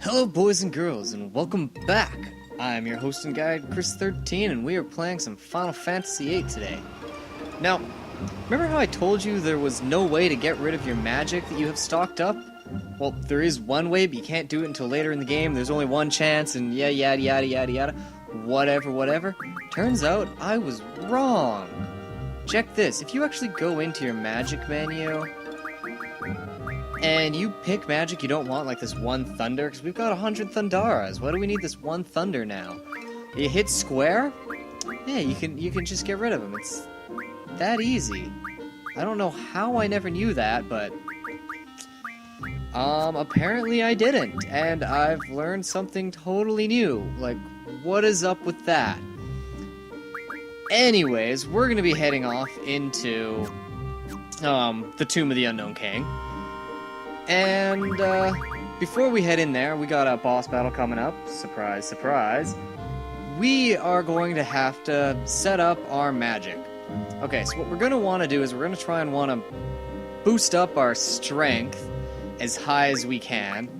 Hello boys and girls, and welcome back! I'm your host and guide, Chris Thirtyne, and we are playing some Final Fantasy VIII today. Now, remember how I told you there was no way to get rid of your magic that you have stocked up? Well, there is one way, but you can't do it until later in the game. There's only one chance, and yada yada yada yada. Whatever. Turns out, I was wrong! Check this, if you actually go into your magic menu, and you pick magic you don't want, like this one thunder, because we've got 100 Thundaras. Why do we need this one thunder now? You hit square? Yeah, you can just get rid of them. It's that easy. I don't know how I never knew that, but apparently I didn't, and I've learned something totally new. Like, what is up with that? Anyways, we're gonna be heading off into the Tomb of the Unknown King. And, before we head in there, we got a boss battle coming up. Surprise, surprise. We are going to have to set up our magic. Okay, so what we're going to want to do is we're going to try and want to boost up our strength as high as we can,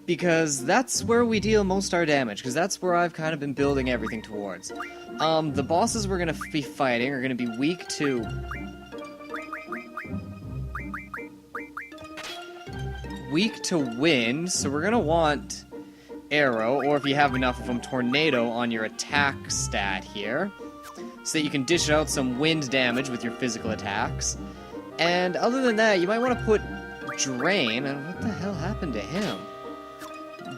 because that's where we deal most our damage, because that's where I've kind of been building everything towards. The bosses we're going to be fighting are going to be weak to wind, so we're gonna want arrow, or if you have enough of them, tornado on your attack stat here, so that you can dish out some wind damage with your physical attacks. And other than that, you might want to put drain, and what the hell happened to him?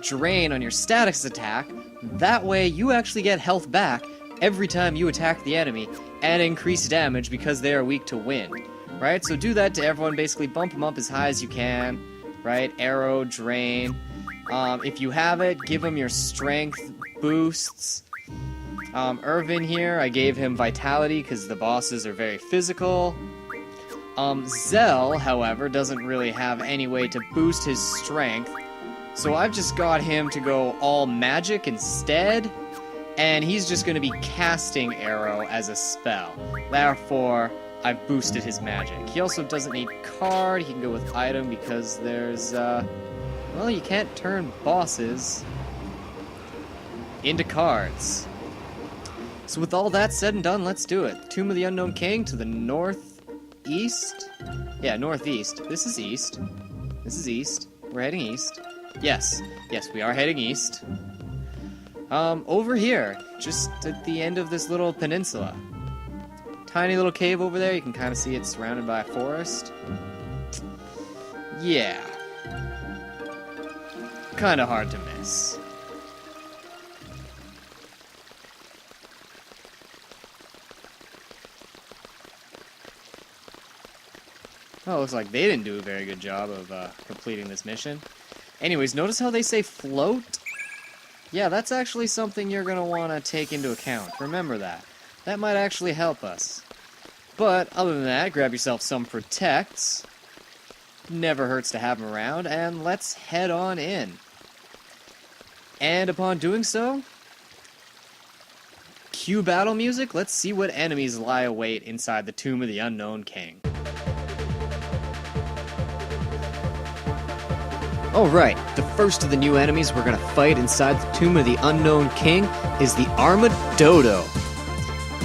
Drain on your status attack, that way you actually get health back every time you attack the enemy, and increase damage because they are weak to wind. Right, so do that to everyone, basically bump them up as high as you can. Right, arrow, drain. If you have it, give him your strength boosts. Irvin here, I gave him vitality because the bosses are very physical. Zell, however, doesn't really have any way to boost his strength, so I've just got him to go all magic instead, and he's just going to be casting arrow as a spell. Therefore, I've boosted his magic. He also doesn't need card, he can go with item because there's, well, you can't turn bosses into cards. So with all that said and done, let's do it. Tomb of the Unknown King to the northeast? Yeah, northeast. This is east. This is east. We're heading east. Yes, we are heading east. Over here, just at the end of this little peninsula. Tiny little cave over there, you can kind of see it's surrounded by a forest. Yeah. Kind of hard to miss. Well, looks like they didn't do a very good job of completing this mission. Anyways, notice how they say float? Yeah, that's actually something you're going to want to take into account. Remember that. That might actually help us. But, other than that, grab yourself some protects. Never hurts to have them around, and let's head on in. And upon doing so, cue battle music. Let's see what enemies lie await inside the Tomb of the Unknown King. Alright, the first of the new enemies we're gonna fight inside the Tomb of the Unknown King is the Armored Dodo.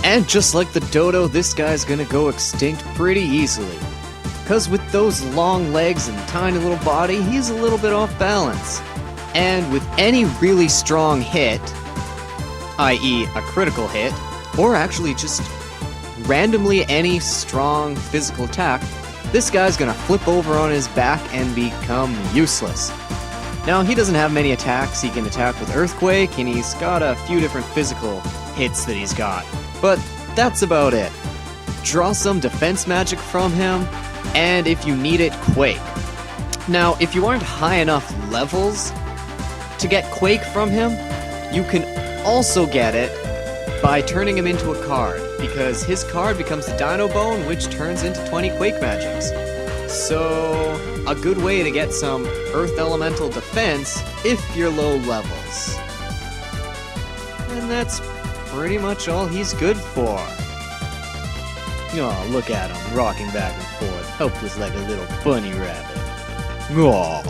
And just like the dodo, this guy's gonna go extinct pretty easily. Cause with those long legs and tiny little body, he's a little bit off balance. And with any really strong hit, i.e. a critical hit, or actually just randomly any strong physical attack, this guy's gonna flip over on his back and become useless. Now, he doesn't have many attacks. He can attack with Earthquake, and he's got a few different physical hits that he's got. But that's about it. Draw some defense magic from him, and if you need it, Quake. Now, if you aren't high enough levels to get Quake from him, you can also get it by turning him into a card, because his card becomes the Dino Bone, which turns into 20 Quake magics. So, a good way to get some Earth Elemental defense if you're low levels. And that's pretty much all he's good for. Oh, look at him, rocking back and forth, helpless like a little bunny rabbit. Aww.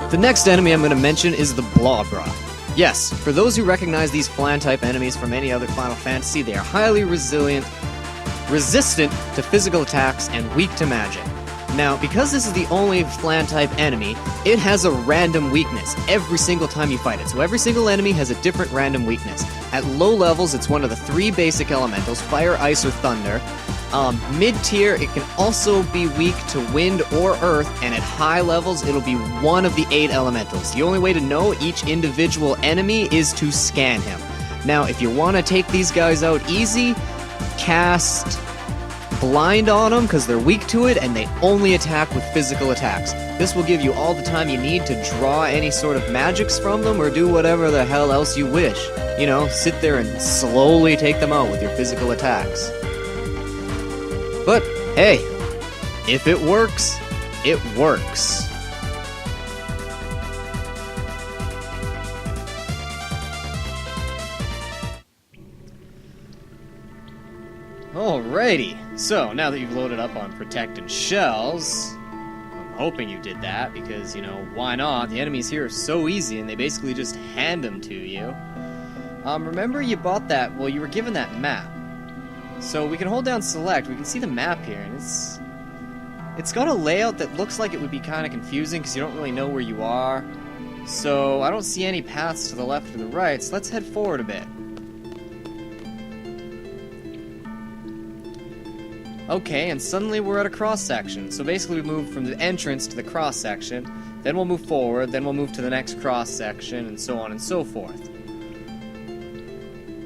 The next enemy I'm going to mention is the Blobra. Yes, for those who recognize these Flan-type enemies from any other Final Fantasy, they are highly resilient, resistant to physical attacks, and weak to magic. Now, because this is the only Flan-type enemy, it has a random weakness every single time you fight it. So every single enemy has a different random weakness. At low levels, it's one of the 3 basic elementals, fire, ice, or thunder. Mid-tier, it can also be weak to wind or earth, and at high levels, it'll be one of the 8 elementals. The only way to know each individual enemy is to scan him. Now, if you want to take these guys out easy, cast blind on them because they're weak to it and they only attack with physical attacks. This will give you all the time you need to draw any sort of magics from them or do whatever the hell else you wish. You know, sit there and slowly take them out with your physical attacks. But, hey, if it works, it works. Alrighty, so now that you've loaded up on Protect and Shells, I'm hoping you did that because, you know, why not? The enemies here are so easy and they basically just hand them to you. Remember you bought that, well, you were given that map. So we can hold down select, we can see the map here, and it's got a layout that looks like it would be kind of confusing because you don't really know where you are. So I don't see any paths to the left or the right, so let's head forward a bit. Okay, and suddenly we're at a cross-section. So basically we move from the entrance to the cross-section, then we'll move forward, then we'll move to the next cross-section, and so on and so forth.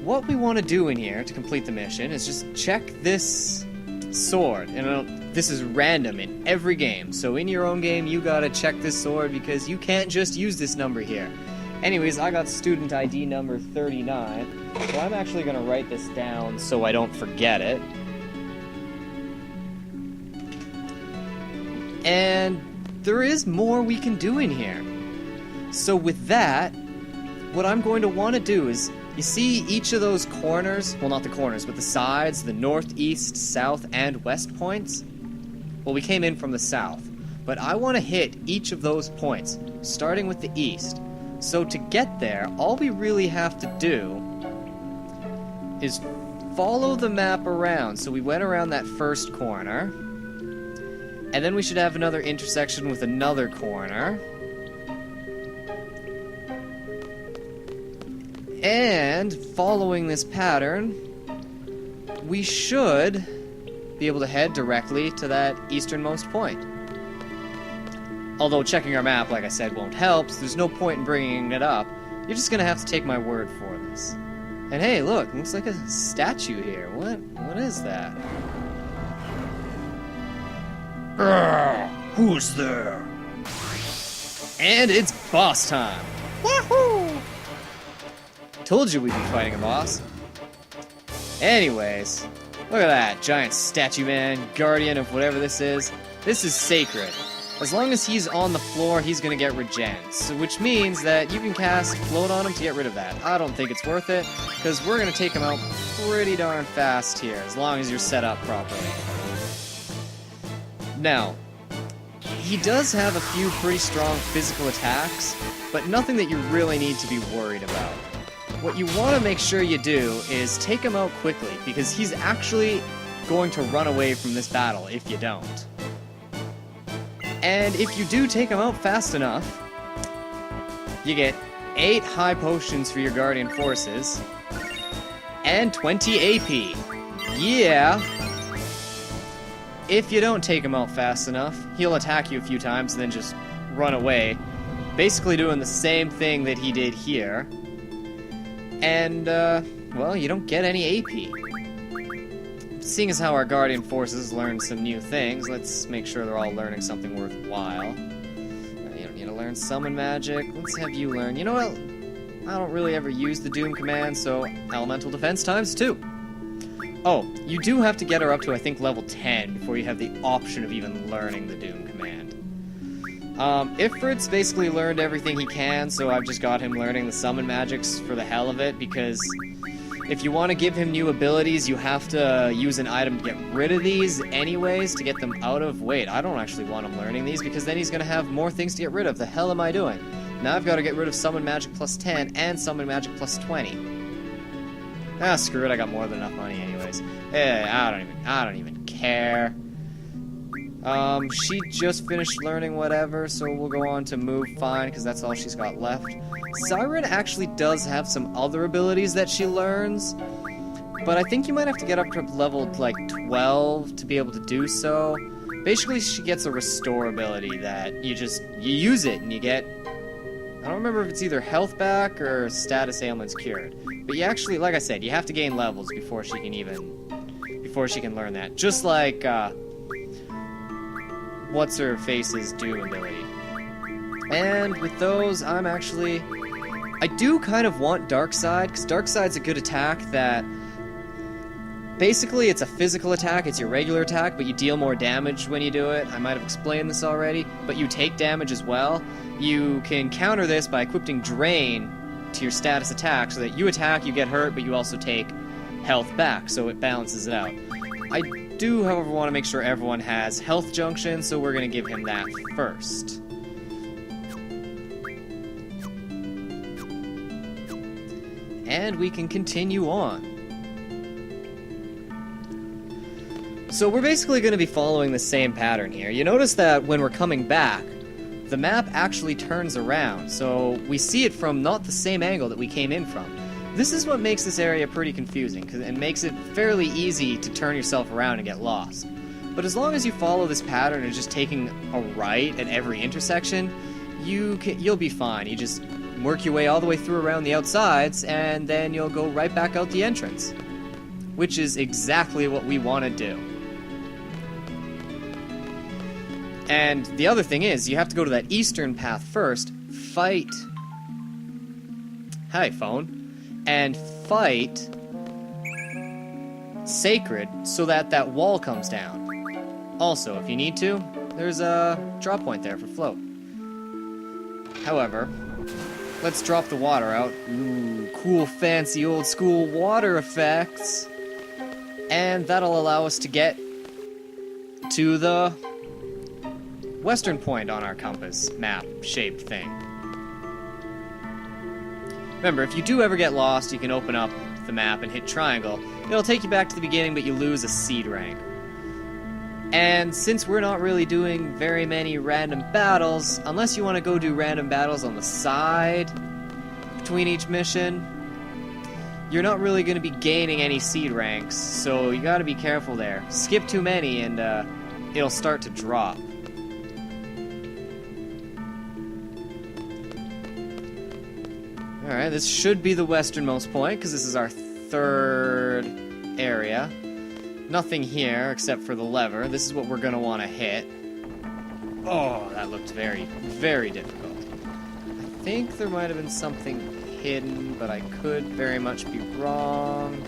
What we want to do in here to complete the mission is just check this sword. And this is random in every game, so in your own game you gotta check this sword because you can't just use this number here. Anyways, I got student ID number 39, so I'm actually gonna write this down so I don't forget it. And there is more we can do in here. So with that, what I'm going to want to do is, you see each of those corners, well not the corners, but the sides, the north, east, south, and west points? Well, we came in from the south, but I want to hit each of those points, starting with the east. So to get there, all we really have to do is follow the map around. So we went around that first corner, and then we should have another intersection with another corner. And following this pattern, we should be able to head directly to that easternmost point. Although checking our map, like I said, won't help, so there's no point in bringing it up. You're just gonna have to take my word for this. And hey, look, looks like a statue here. What is that? Who's there? And it's boss time! Wahoo! Told you we'd be fighting a boss. Anyways, look at that giant statue man, guardian of whatever this is. This is sacred. As long as he's on the floor, he's gonna get regens, so which means that you can cast float on him to get rid of that. I don't think it's worth it, because we're gonna take him out pretty darn fast here, as long as you're set up properly. Now, he does have a few pretty strong physical attacks, but nothing that you really need to be worried about. What you want to make sure you do is take him out quickly, because he's actually going to run away from this battle if you don't. And if you do take him out fast enough, you get 8 high potions for your Guardian Forces, and 20 AP. Yeah! If you don't take him out fast enough, he'll attack you a few times and then just run away, basically doing the same thing that he did here. And, well, you don't get any AP. Seeing as how our Guardian Forces learned some new things, let's make sure they're all learning something worthwhile. You don't need to learn Summon Magic. Let's have you learn. You know what? I don't really ever use the Doom command, so Elemental Defense times 2. Oh, you do have to get her up to, I think, level 10 before you have the option of even learning the Doom command. Ifrit's basically learned everything he can, so I've just got him learning the summon magics for the hell of it, because If you want to give him new abilities, you have to use an item to get rid of these anyways, to get them out of... Wait, I don't actually want him learning these, because then he's going to have more things to get rid of. The hell am I doing? Now I've got to get rid of Summon Magic plus 10 and Summon Magic plus 20. Ah, screw it, I got more than enough money anyways. Hey, I don't even care. She just finished learning whatever, so we'll go on to move fine, because that's all she's got left. Siren actually does have some other abilities that she learns, but I think you might have to get up to level, like, 12 to be able to do so. Basically, she gets a restore ability that you use it and you get... I don't remember if it's either health back or status ailments cured. But you actually, like I said, you have to gain levels before she can learn that. Just like, What's-Her-Face's Doom ability. And with those, I do kind of want Dark Side, because Dark Side's a good attack that... Basically, it's a physical attack, it's your regular attack, but you deal more damage when you do it. I might have explained this already, but you take damage as well. You can counter this by equipping Drain to your status attack, so that you attack, you get hurt, but you also take health back, so it balances it out. I do, however, want to make sure everyone has Health Junction, so we're going to give him that first. And we can continue on. So we're basically going to be following the same pattern here. You notice that when we're coming back, the map actually turns around, so we see it from not the same angle that we came in from. This is what makes this area pretty confusing, because it makes it fairly easy to turn yourself around and get lost. But as long as you follow this pattern of just taking a right at every intersection, you'll be fine. You just work your way all the way through around the outsides, and then you'll go right back out the entrance. Which is exactly what we want to do. And the other thing is, you have to go to that eastern path first, fight... Hi, phone. And fight... Sacred, so that that wall comes down. Also, if you need to, there's a drop point there for float. However, let's drop the water out. Ooh, cool, fancy, old-school water effects. And that'll allow us to get to the western point on our compass map-shaped thing. Remember, if you do ever get lost, you can open up the map and hit triangle. It'll take you back to the beginning, but you lose a seed rank. And since we're not really doing very many random battles, unless you want to go do random battles on the side between each mission, you're not really going to be gaining any seed ranks, so you gotta be careful there. Skip too many and it'll start to drop. Alright, this should be the westernmost point, because this is our third area. Nothing here except for the lever. This is what we're going to want to hit. Oh, that looked very, very difficult. I think there might have been something hidden, but I could very much be wrong.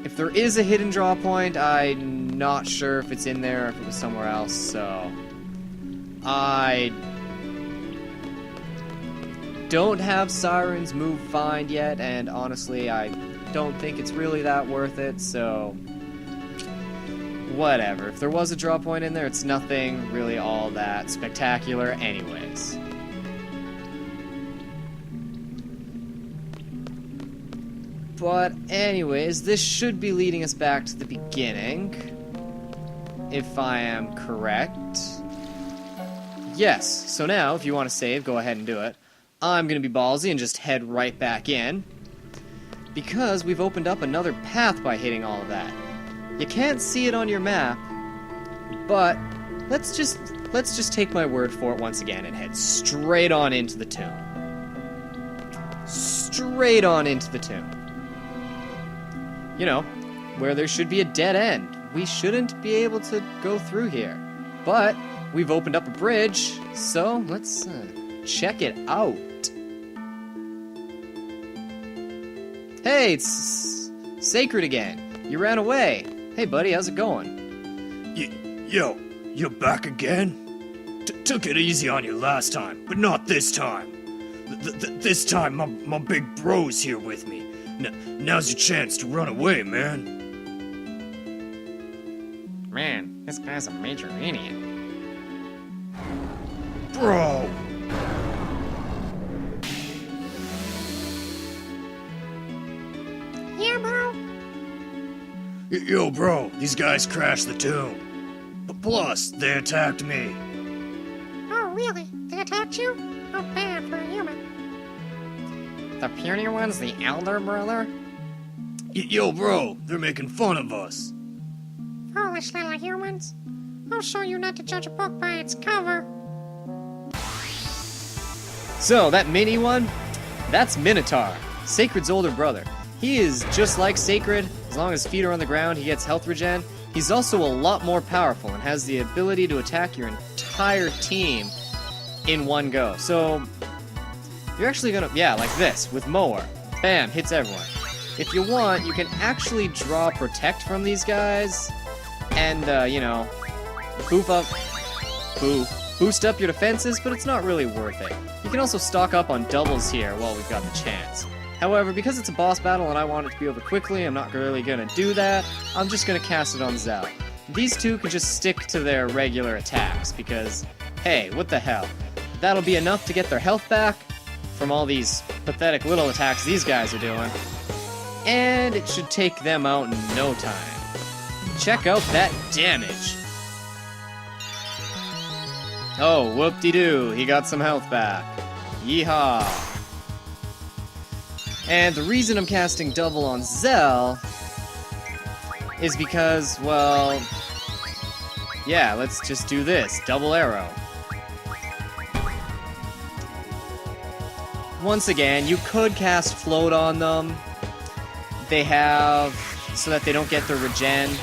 If there is a hidden draw point, I'm not sure if it's in there or if it was somewhere else, so... I don't have Siren's move find yet, and honestly, I don't think it's really that worth it, so... Whatever. If there was a draw point in there, it's nothing really all that spectacular anyways. But anyways, this should be leading us back to the beginning, if I am correct. Yes, so now, if you want to save, go ahead and do it. I'm going to be ballsy and just head right back in, because we've opened up another path by hitting all of that. You can't see it on your map, but let's just take my word for it once again and head straight on into the tomb. Straight on into the tomb. You know, where there should be a dead end. We shouldn't be able to go through here. But we've opened up a bridge, so let's check it out. Hey, it's Sacred again. You ran away. Hey, buddy, how's it going? Yo, you're back again? Took it easy on you last time, but not this time. This time, my big bro's here with me. Now's your chance to run away, man. Man, this guy's a major idiot. Bro! Yeah, bro? Yo, bro, these guys crashed the tomb. Plus, they attacked me. Oh, really? They attacked you? How bad for a human. The puny one's the elder brother? Yo, bro, they're making fun of us. Foolish little humans. I'll show you not to judge a book by its cover. So, that mini one, that's Minotaur, Sacred's older brother. He is just like Sacred. As long as his feet are on the ground, he gets health regen. He's also a lot more powerful and has the ability to attack your entire team in one go. So, you're actually gonna, yeah, like this, with Mower. Bam, hits everyone. If you want, you can actually draw Protect from these guys, and, you know, boost up your defenses, but it's not really worth it. You can also stock up on doubles here while we've got the chance. However, because it's a boss battle and I want it to be over quickly, I'm not really gonna do that. I'm just gonna cast it on Zell. These two can just stick to their regular attacks, because, hey, what the hell? That'll be enough to get their health back from all these pathetic little attacks these guys are doing. And it should take them out in no time. Check out that damage! Oh, whoop-de-doo, he got some health back. Yeehaw! And the reason I'm casting double on Zell is because, well, yeah, let's just do this. Double arrow. Once again, you could cast Float on them. They have, so that they don't get their regen.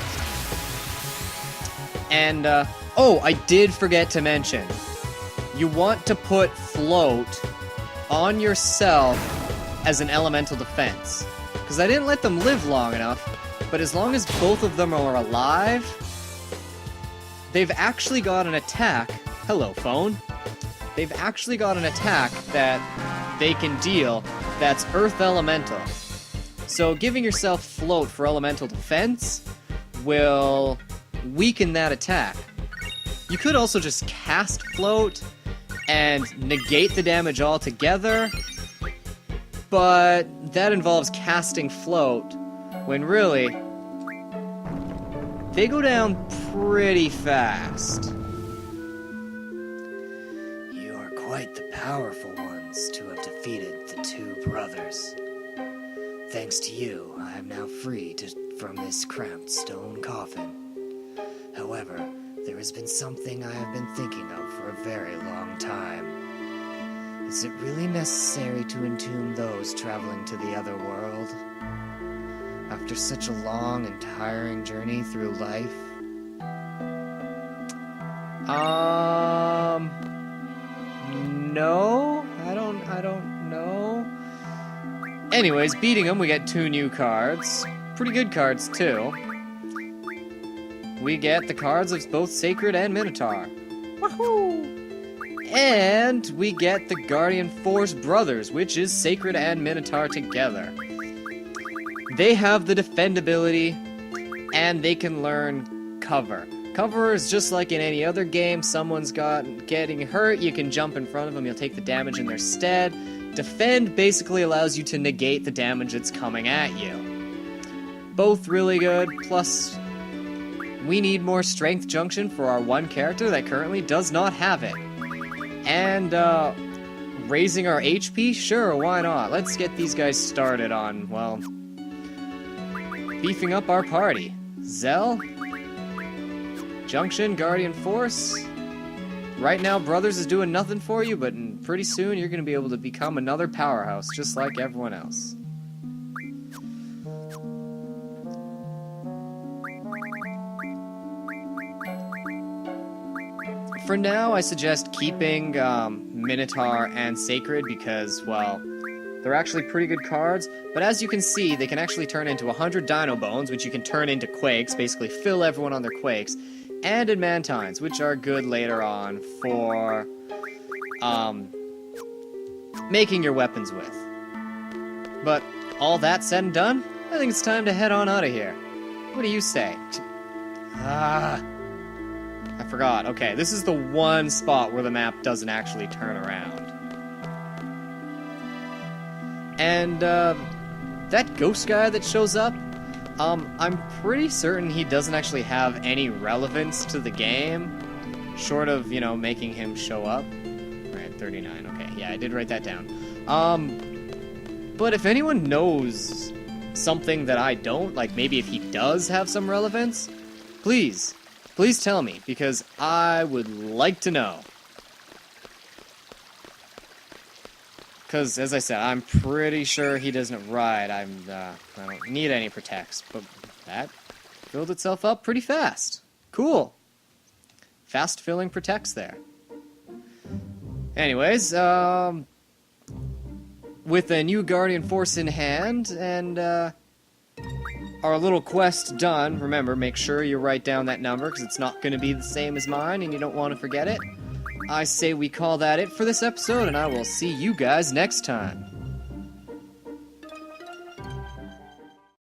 And, oh, I did forget to mention. You want to put Float on yourself as an elemental defense. Because I didn't let them live long enough, but as long as both of them are alive, they've actually got an attack. Hello, phone. They've actually got an attack that they can deal that's Earth Elemental. So giving yourself Float for elemental defense will weaken that attack. You could also just cast Float and negate the damage altogether, but that involves casting Float, when really, they go down pretty fast. You are quite the powerful ones to have defeated the two brothers. Thanks to you, I am now free from this cramped stone coffin. However, there has been something I have been thinking of for a very long time. Is it really necessary to entomb those traveling to the other world? After such a long and tiring journey through life? No? I don't know. Anyways, beating them, we get 2 new cards. Pretty good cards, too. We get the cards of both Sacred and Minotaur. Woohoo! And we get the Guardian Force Brothers, which is Sacred and Minotaur together. They have the defend ability, and they can learn cover. Cover is just like in any other game. Someone's getting hurt, you can jump in front of them, you'll take the damage in their stead. Defend basically allows you to negate the damage that's coming at you. Both really good, plus we need more Strength Junction for our one character that currently does not have it. And, raising our HP? Sure, why not? Let's get these guys started on, well, beefing up our party. Zell? Junction, Guardian Force? Right now, Brothers is doing nothing for you, but pretty soon you're going to be able to become another powerhouse, just like everyone else. For now, I suggest keeping Minotaur and Sacred because, well, they're actually pretty good cards, but as you can see, they can actually turn into 100 Dino Bones, which you can turn into Quakes, basically fill everyone on their Quakes, and Adamantines, which are good later on for making your weapons with. But all that said and done, I think it's time to head on out of here. What do you say? I forgot. Okay, this is the one spot where the map doesn't actually turn around. And, that ghost guy that shows up, I'm pretty certain he doesn't actually have any relevance to the game, short of, you know, making him show up. Right, 39, okay, yeah, I did write that down. But if anyone knows something that I don't, like maybe if he does have some relevance, please tell me, because I would like to know. Because, as I said, I'm pretty sure he doesn't ride. I don't need any protects, but that filled itself up pretty fast. Cool. Fast filling protects there. Anyways, with a new Guardian Force in hand, and, our little quest done, remember, make sure you write down that number, because it's not going to be the same as mine, and you don't want to forget it. I say we call that it for this episode, and I will see you guys next time.